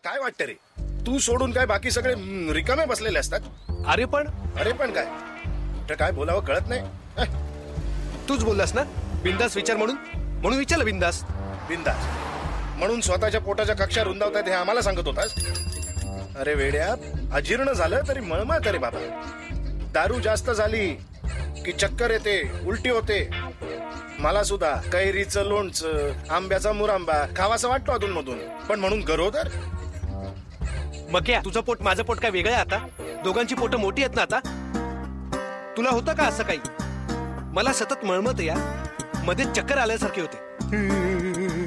काय वाटतं रे? तू सोडून काय बाकी सगळे रिकामे बसलेले असतात? अरे पण काय कुठं काय बोलावं कळत नाही. तूच बोललास ना बिंदास विचार म्हणून विचारलं. बिंदास म्हणून स्वतःच्या पोटाच्या कक्षा रुंदावतात हे आम्हाला सांगत होतास? अरे वेड्या, अजीर्ण झालं तरी मळमळत रे बाबा. दारू जास्त झाली की चक्कर येते, उलटी होते. मला सुद्धा कैरीचं लोणचं, आंब्याचा मुरांबा खावासा वाटतो अधून मधून, पण म्हणून गरोदर. मग क्या तुझं पोट माझं पोट काय वेगळं आहे आता? दोघांची पोट मोठी आहेत ना आता. तुला होतं का असं काही? मला सतत मळमत या, मध्येच चक्कर आल्यासारखे होते.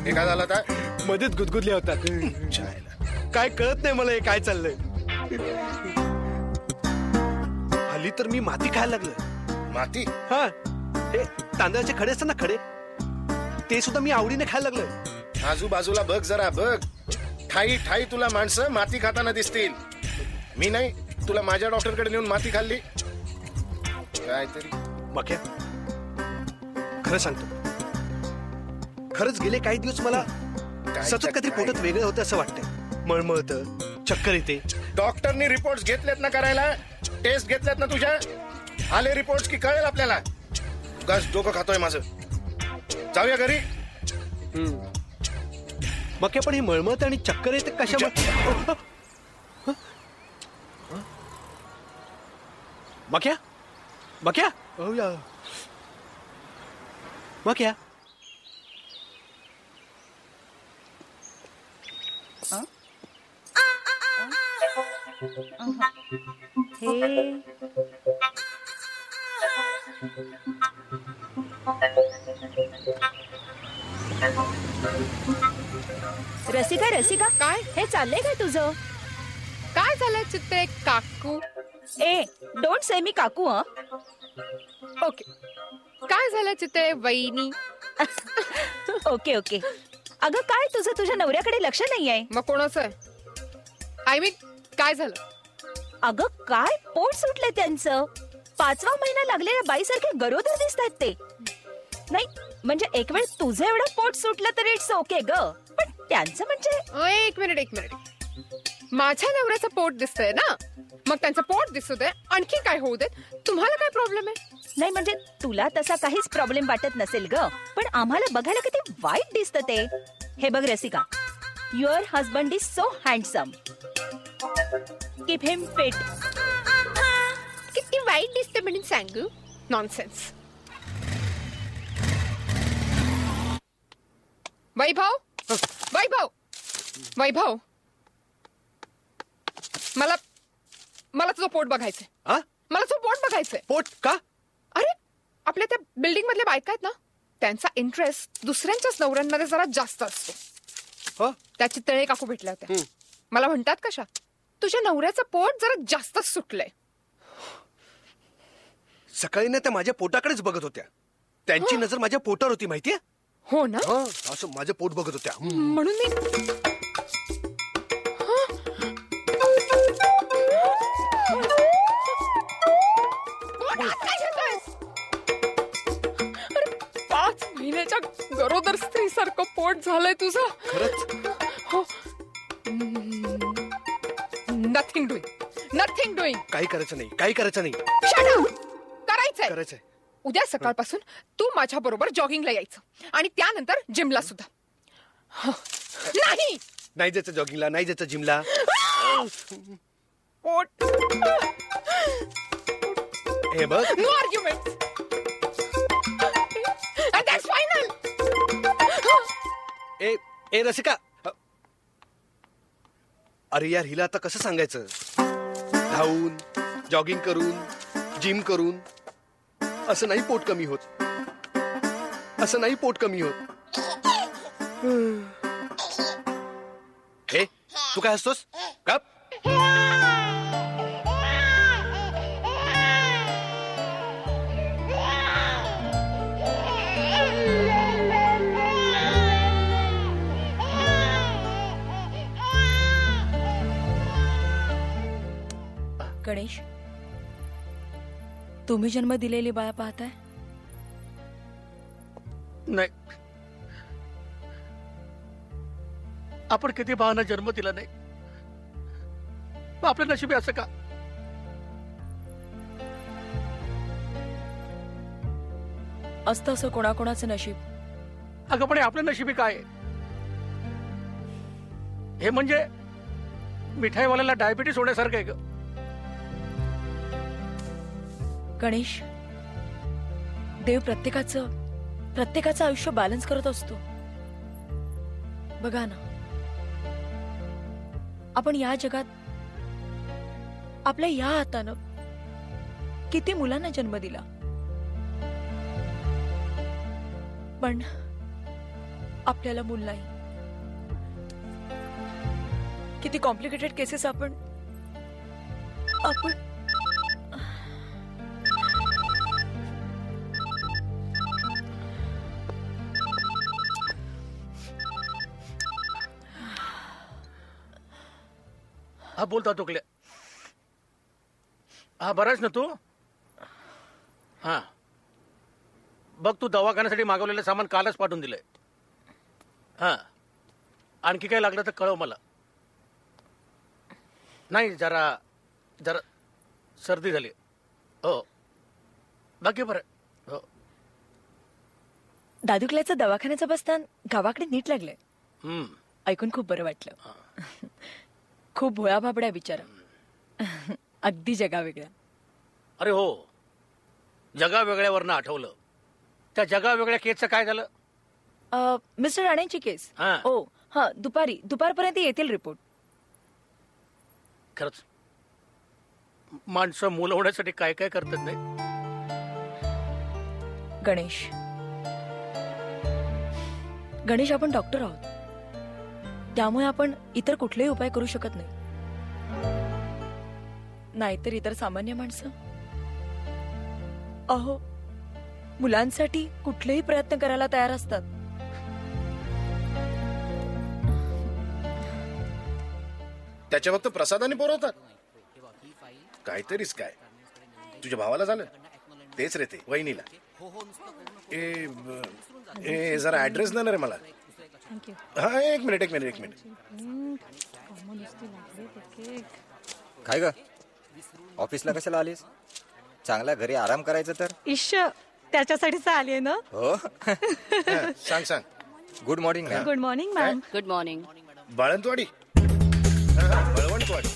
हे काय झालं आता? मध्येच गुदगुदल्या होतात. काय कळत नाही मला हे काय चाललंय. हल्ली तर मी माती खायला लागलोय. माती? हा, हे तांदळाचे खडे असतात ना, खडे, ते सुद्धा मी आवडीने खायला लागलोय. आजूबाजूला बघ जरा, बघ. ठाई ठाई तुला माणसं माती खाताना दिसतील. मी नाही, तुला माझ्या डॉक्टरकडे नेऊन माती खाल्ली काय तरी. मग क्या खरं सांगतो, खरंच गेले काही दिवस मला सतत काहीतरी पोटात वेगळं होतं असं वाटतंय. मळमळतं, चक्कर येते. डॉक्टरनी रिपोर्ट घेतलेत ना करायला? टेस्ट घेतल्यात ना तुझ्या? आले रिपोर्ट की कळेल आपल्याला. गस डोकं खातोय माझं. जाऊया घरी. मग काय पण हे मळमळत आणि चक्कर येते कशामुळे? मक्या मक्या मक्या रसिका रसिका, काय हे चाललंय काय तुझं? काय झालं चित्ते काकू? ए डोंट से मी काकू. ओके. काय झालं चित्ते वहिनी? Okay okay. अगं काय तुझं तुझ्या नवऱ्याकडे लक्ष नाही आहे? मग कोणाचं आहे? आय मीन काय झालं? अगं काय पोट सुटले त्यांचं. 5वा महिना लागलेल्या बाईसारखे गरोदर दिसतात ते. नाही म्हणजे एक वेळ तुझं एवढं पोट सुटलं तर इट्स ओके ग, पण त्यांचं म्हणजे. एक मिनिट. माझ्या नवऱ्याचं पोट दिसतंय ना, मग त्यांचं पोट दिसू दे, आणखी काय होऊ दे, तुम्हाला काय प्रॉब्लेम आहे? नाही म्हणजे तुला तसा काहीच प्रॉब्लेम वाटत नसेल ग, पण आम्हाला बघायला किती वाईट दिसतं ते. हे बघ Rasika, your husband is so handsome. Keep him fit. किती वाईट दिसते म्हणून सांगू? नॉनसेन्स. वैभव मला तुझं पोट बघायचंय. मला तुझं पोट बघायचंय. पोट का? अरे आपल्या त्या बिल्डिंग मधल्या बायका आहेत ना, त्यांचा इंटरेस्ट दुसऱ्यांच्याच नवऱ्यांमध्ये जरा जास्त असतो. त्याची तळे काकू भेटल्या होत्या. मला म्हणतात कशा, तुझ्या नवऱ्याचं पोट जरा जास्तच सुटलंय. सकाळी ना त्या माझ्या पोटाकडेच बघत होत्या. त्यांची नजर माझ्या पोटावर होती माहितीये. हो ना, असं माझं पोट बघत होत्या. म्हणून मी अरे 5 महिन्याच्या गरोदर स्त्री सारखं पोट झालंय तुझं. खरंच? हो. Nothing doing. काही करायचं नाही. करायचंय. उद्या सकाळपासून तू माझ्या बरोबर जॉगिंगला यायचं आणि त्यानंतर जिमला सुद्धा. नाही जायचं जॉगिंगला, नाही जायचं जिमला. हे बघ, नो आर्ग्युमेंट. That's final. ए रसिका, अरे यार हिला आता कसं सांगायचं? धावून, जॉगिंग करून, जिम करून असं नाही पोट कमी होत. हे तू काय हसतोस? गप. गणेश, तुम्ही जन्म दिलेली बाळ पाहताय? नाही, आपण किती बाळांना जन्म दिला नाही, मग आपलं नशीब असं का? असतं असं कोणाकोणाचं नशीब. अगं पण हे आपलं नशिबी काय? हे म्हणजे मिठाईवाल्याला डायबिटीस होण्यासारखं आहे ग. गणेश, देव प्रत्येकाचं आयुष्य बॅलन्स करत असतो. बघा ना, आपण या जगात आपल्या या हातानं किती मुलांना जन्म दिला, पण आपल्याला मूल नाही. किती कॉम्प्लिकेटेड केसेस आपण हा बोलता तुकल्या. हा बराच ना तू? हा बघ, तू दवाखान्यासाठी मागवलेलं सामान कालच पाठवून दिलंय. हा आणखी काय लागलं तर कळव मला. नाही, जरा जरा सर्दी झाली. हो बाकी बरं. हो दादुकल्याचं दवाखान्याचं बसतान गावाकडे नीट लागलंय. ऐकून खूप बरं वाटलं. खूप भोळा भाबडा बिचारा, अगदी जगा वेगळा. अरे हो, जगा वेगळ्यावरनं आठवलं. त्या जगा वेगळ्या केसचं काय झालं? मिस्टर राणेंची केस. हा. ओ हा, दुपारपर्यंत येतील रिपोर्ट. खरंच माणसं मुलं होण्यासाठी काय काय करतात नाही. गणेश, आपण डॉक्टर आहोत, त्यामुळे आपण इतर कुठलेही उपाय करू शकत नाही. नाहीतर इतर सामान्य माणसं अहो मुलांसाठी कुठलेही प्रयत्न करायला तयार असतात. त्याच्या फक्त प्रसादाने पुरवतात. काहीतरीच काय. तुझ्या भावाला झालं तेच रे, ते वहिनीला. ए जरा ऍड्रेस ना रे मला. हा एक मिनिट. काय ग, ऑफिसला कशाला आलीस? चांगला घरी आराम करायचं तर. इश्श, त्याच्यासाठीच आली ना. हो. सांग. Good morning ma'am. Good morning ma'am. Good morning. Balantwadi. Balwantwadi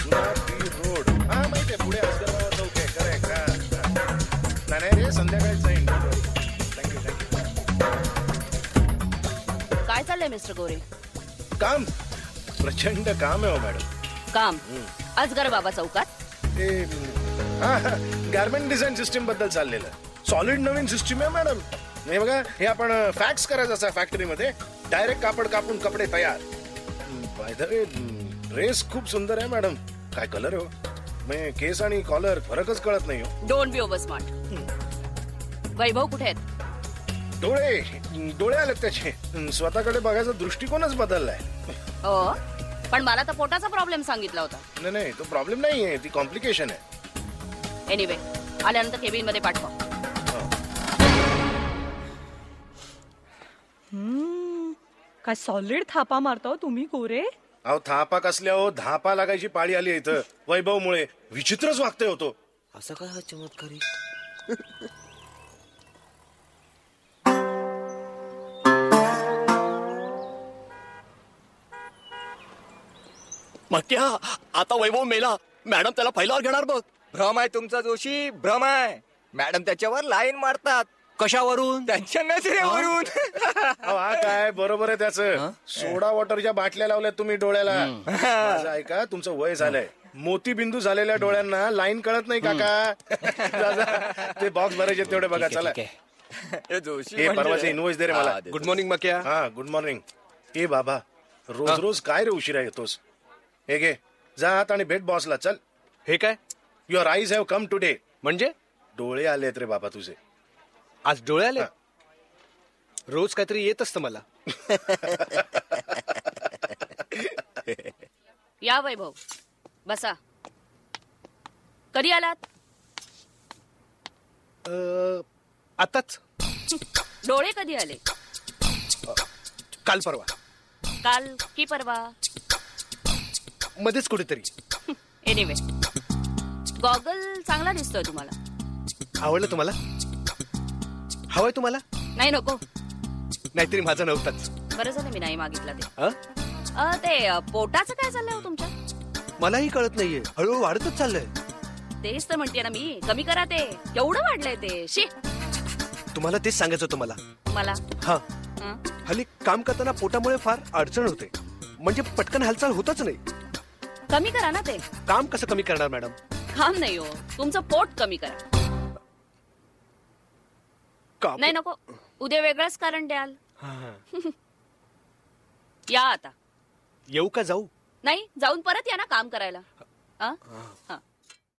road. हा माहिती आहे, पुढे असगरबाबा चौक आहे. करेक्ट. नाही रे, संध्याकाळी जाईन. थँक्यू. काय चाललंय मिस्टर गोरे? काम, प्रचंड काम आहे हो मॅडम. काम अजगर बाबा चौकात. गारमेंट डिझाईन सिस्टीम बद्दल चाललेलं. सॉलिड नवीन सिस्टीम आहे मॅडम. नाही बघा, हे आपण फॅक्स करायचं असं फॅक्टरीमध्ये, डायरेक्ट कापड कापून कपडे तयार. बाय द वे, ड्रेस खूप सुंदर आहे मॅडम. काय कलर हो, म्हणजे केस आणि कॉलर फरकच कळत नाही हो. Don't be over smart. Vaibhav कुठे आहेत? डोळे आलेत त्याचे. स्वतःकडे बघायचा दृष्टिकोनच बदललाय. हो, पण मला तर पोटाचा प्रॉब्लेम सांगितला होता. नाही, तो प्रॉब्लेम नाहीये, ती कॉम्प्लिकेशन आहे. एनिवे, आल्यानंतर केबिन मध्ये पाठवा. काय सॉलिड थापा मारता तुम्ही गोरे. अहो थापा कसल्या हो, धापा लागायची पाळी आली इथं वैभवमुळे. विचित्रच वागते होतो. असं काय हा चमत्कारी. मक्या, आता वैभव मेला. मॅडम त्याला पहिल्यावर घेणार बघ. भ्रम आहे तुमचा जोशी, भ्रम आहे. मॅडम त्याच्यावर लाईन मारतात. कशावरून? त्यांच्या नजरेवरून. हा काय बरोबर आहे त्याचं. सोडा वॉटरच्या बाटल्या लावल्यात तुम्ही डोळ्याला. माझं ऐका, तुमचं वय झालंय. मोतीबिंदू झालेल्या डोळ्यांना लाईन कळत नाही काका. ते बॉक्स भरायचे तेवढे बघा. चला, जोशी हे परवाचे इनवॉइस दे रे मला. Good morning Makya. हा गुड मॉर्निंग. ए बाबा, रोज काय रे उशिरा येतोस? हे घे, जा आत आणि भेट बॉसला. चल. हे काय? Your eyes have come today. म्हणजे डोळे आलेत रे बाबा तुझे. आज डोळे आले? रोज काहीतरी येत असतं मला. या वैभव, बसा. कधी आलात? आताच. डोळे कधी आले? काल परवा. काल की परवा? मध्येच कुठेतरी. एनिवे, गॉगल चांगला दिसतोय तुम्हाला. आवडलं तुम्हाला? हवंय तुम्हाला? नाही नको. नाहीतरी माझं नव्हताच. बरं झालं मी नाही मागितलं ते. हं? ते पोटाचं काय चाललंय हो तुमच्या? मलाही कळत नाहीये, हळूहळू वाढतच चाललंय. तेच तर म्हणते ना मी, कमी करा ते. केवढं वाढलंय ते. शी. तुम्हाला तेच सांगायचं होतं मला. हा, हं? हल्ली काम करताना पोटामुळे फार अडचण होते. म्हणजे पटकन हालचाल होतच नाही. कमी करा ना ते. काम कसं कमी करणार मॅडम? काम नाही हो, तुमचं पोट कमी करा. का? नाही नको, उद्या वेगळंच कारण द्याल. या आता. येऊ का जाऊ? नाही, जाऊन परत या ना काम करायला.